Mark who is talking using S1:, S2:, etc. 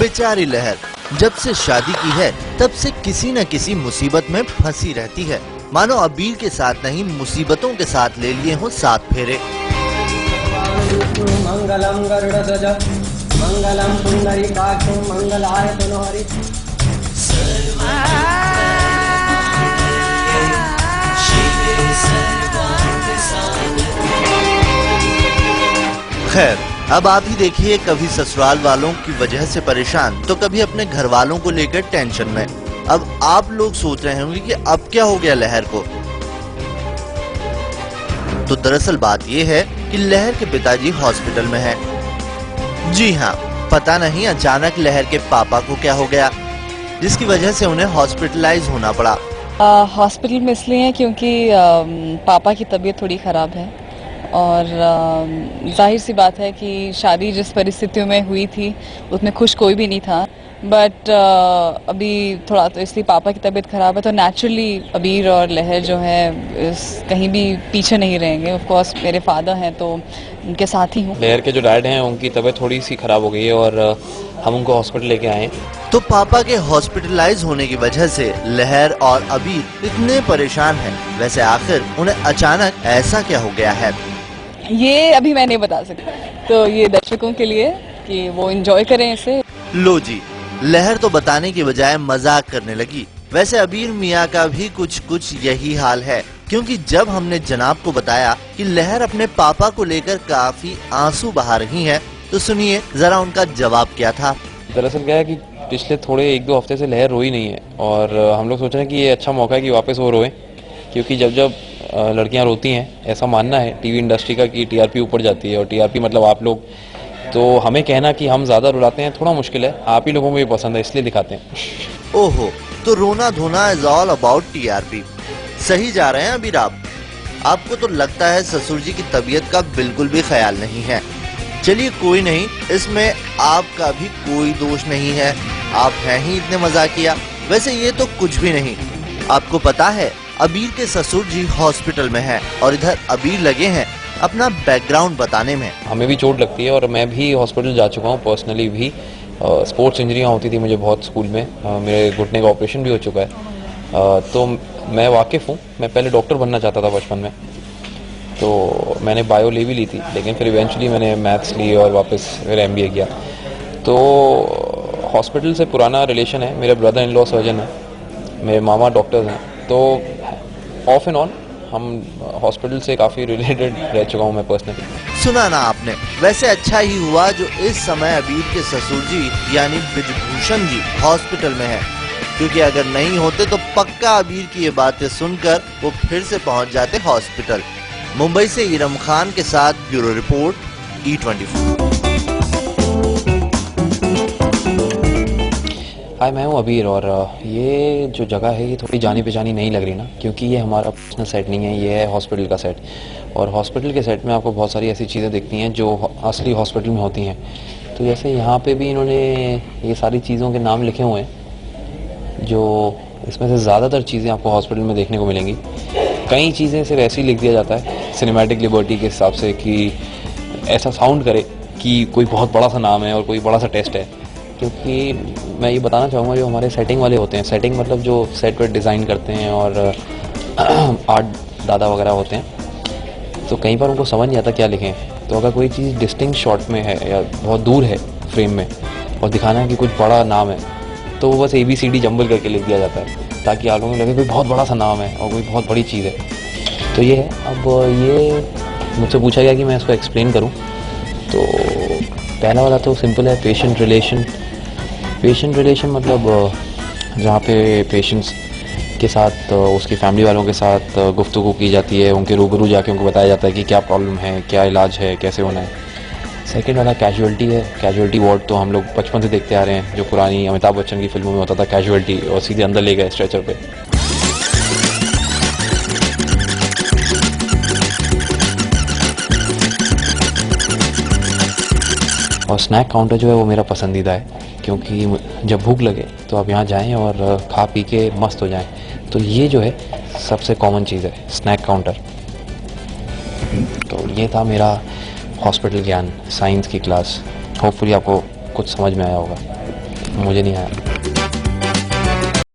S1: बेचारी लहर जब से शादी की है तब से किसी न किसी मुसीबत में फंसी रहती है। मानो अबीर के साथ नहीं मुसीबतों के साथ ले लिए हों 7 फेरे।
S2: मंगलम गरुड़ध्वज मंगलम पुंडरीकाक्षं मंगलाय तनोहरि।
S1: खैर अब आप ही देखिए, कभी ससुराल वालों की वजह से परेशान तो कभी अपने घर वालों को लेकर टेंशन में। अब आप लोग सोच रहे होंगे कि अब क्या हो गया लहर को। तो दरअसल बात ये है कि लहर के पिताजी हॉस्पिटल में हैं। जी हाँ, पता नहीं अचानक लहर के पापा को क्या हो गया जिसकी वजह से उन्हें हॉस्पिटलाइज होना पड़ा।
S3: हॉस्पिटल में इसलिए है क्योंकि पापा की तबीयत थोड़ी खराब है और जाहिर सी बात है कि शादी जिस परिस्थितियों में हुई थी उसमें खुश कोई भी नहीं था। बट अभी थोड़ा तो इसलिए पापा की तबीयत खराब है तो नेचुरली अबीर और लहर जो है कहीं भी पीछे नहीं रहेंगे। ऑफ कोर्स मेरे फादर हैं तो उनके साथ ही हूँ।
S4: लहर के जो डैड हैं उनकी तबीयत थोड़ी सी खराब हो गई है और हम उनको हॉस्पिटल लेके आए।
S1: तो पापा के हॉस्पिटलाइज होने की वजह से लहर और अबीर इतने परेशान हैं। वैसे आखिर उन्हें अचानक ऐसा क्या हो गया है
S3: ये अभी मैं नहीं बता सकती, तो ये दर्शकों के लिए कि वो एंजॉय करें इसे।
S1: लो जी, लहर तो बताने की बजाय मजाक करने लगी। वैसे अबीर मियाँ का भी कुछ यही हाल है, क्योंकि जब हमने जनाब को बताया कि लहर अपने पापा को लेकर काफी आंसू बहा रही है तो सुनिए जरा उनका जवाब क्या था।
S4: दरअसल क्या है कि पिछले थोड़े 1-2 हफ्ते से लहर रोई नहीं है और हम लोग सोच रहे हैं कि ये अच्छा मौका है कि वापस वो रोए, क्योंकि जब लड़कियां रोती हैं, ऐसा मानना है टीवी इंडस्ट्री का कि टीआरपी ऊपर जाती है। और टीआरपी मतलब आप लोग, तो हमें कहना कि हम ज्यादा रुलाते हैं थोड़ा मुश्किल है। आप ही लोगों को भी पसंद है इसलिए दिखाते हैं।
S1: ओहो, तो रोना धोना इज ऑल अबाउट टीआरपी। सही जा रहे हैं अबीर आप। आपको तो लगता है ससुर जी की तबीयत का बिल्कुल भी ख्याल नहीं है। चलिए कोई नहीं, इसमें आपका भी कोई दोष नहीं है, आप हैं ही इतने मजाकिया। वैसे ये तो कुछ भी नहीं। आपको पता है अबीर के ससुर जी हॉस्पिटल में हैं और इधर अबीर लगे हैं अपना बैकग्राउंड बताने में।
S4: हमें भी चोट लगती है और मैं भी हॉस्पिटल जा चुका हूँ पर्सनली भी। स्पोर्ट्स इंजरियाँ होती थी मुझे बहुत स्कूल में। मेरे घुटने का ऑपरेशन भी हो चुका है। तो मैं वाकिफ़ हूँ। मैं पहले डॉक्टर बनना चाहता था बचपन में, तो मैंने बायो ले भी ली थी, लेकिन फिर इवेंचुअली मैंने मैथ्स ली और वापस फिर एमबीए किया। तो हॉस्पिटल से पुराना रिलेशन है। मेरे ब्रदर इन लॉ सर्जन है, मेरे मामा डॉक्टर्स हैं, तो ऑफ एंड ऑन हम हॉस्पिटल से काफ़ी रिलेटेड रह चुका हूँ मैं पर्सनली।
S1: सुना ना आपने। वैसे अच्छा ही हुआ जो इस समय अबीर के ससुर जी यानी ब्रिजभूषण जी हॉस्पिटल में है, क्योंकि अगर नहीं होते तो पक्का अबीर की ये बातें सुनकर वो फिर से पहुंच जाते हॉस्पिटल। मुंबई से इरम खान के साथ ब्यूरो रिपोर्ट, E24।
S4: हाय, मैं हूँ अबीर और ये जो जगह है ये थोड़ी जानी पहचानी नहीं लग रही ना, क्योंकि ये हमारा पर्सनल सेट नहीं है, ये है हॉस्पिटल का सेट। और हॉस्पिटल के सेट में आपको बहुत सारी ऐसी चीज़ें दिखती हैं जो असली हॉस्पिटल में होती हैं। तो जैसे यहाँ पे भी इन्होंने ये सारी चीज़ों के नाम लिखे हुए हैं, जो इसमें से ज़्यादातर चीज़ें आपको हॉस्पिटल में देखने को मिलेंगी। कई चीज़ें सिर्फ ऐसे ही लिख दिया जाता है सिनेमैटिक लिबर्टी के हिसाब से कि ऐसा साउंड करे कि कोई बहुत बड़ा सा नाम है और कोई बड़ा सा टेस्ट है। क्योंकि मैं ये बताना चाहूँगा, जो हमारे सेटिंग वाले होते हैं, सेटिंग मतलब जो सेट वेट डिज़ाइन करते हैं और आर्ट दादा वगैरह होते हैं, तो कई बार उनको समझ नहीं आता क्या लिखें। तो अगर कोई चीज़ डिस्टिंक्ट शॉट में है या बहुत दूर है फ्रेम में और दिखाना है कि कुछ बड़ा नाम है, तो वो बस ABCD जंबल करके लिख दिया जाता है ताकि आप लोगों को लगे कोई बहुत बड़ा सा नाम है और कोई बहुत बड़ी चीज़ है। तो ये है। अब ये मुझसे पूछा गया कि मैं इसको एक्सप्लेन करूँ, तो पहला वाला तो सिंपल है, पेशेंट रिलेशन। पेशेंट रिलेशन मतलब जहाँ पे पेशेंट्स के साथ उसकी फैमिली वालों के साथ गुफ्तगू की जाती है, उनके रूबरू जाके उनको बताया जाता है कि क्या प्रॉब्लम है, क्या इलाज है, कैसे होना है। सेकेंड वाला कैजुअल्टी है। कैजुअल्टी वार्ड तो हम लोग बचपन से देखते आ रहे हैं, जो पुरानी अमिताभ बच्चन की फिल्मों में होता था कैजुअल्टी, और सीधे अंदर ले गए स्ट्रेचर पे। और स्नैक काउंटर जो है वो मेरा पसंदीदा है, क्योंकि जब भूख लगे तो आप यहाँ जाएं और खा पी के मस्त हो जाएं। तो ये जो है सबसे कॉमन चीज़ है, स्नैक काउंटर। तो ये था मेरा हॉस्पिटल ज्ञान साइंस की क्लास। होपफुली आपको कुछ समझ में आया होगा। मुझे नहीं आया।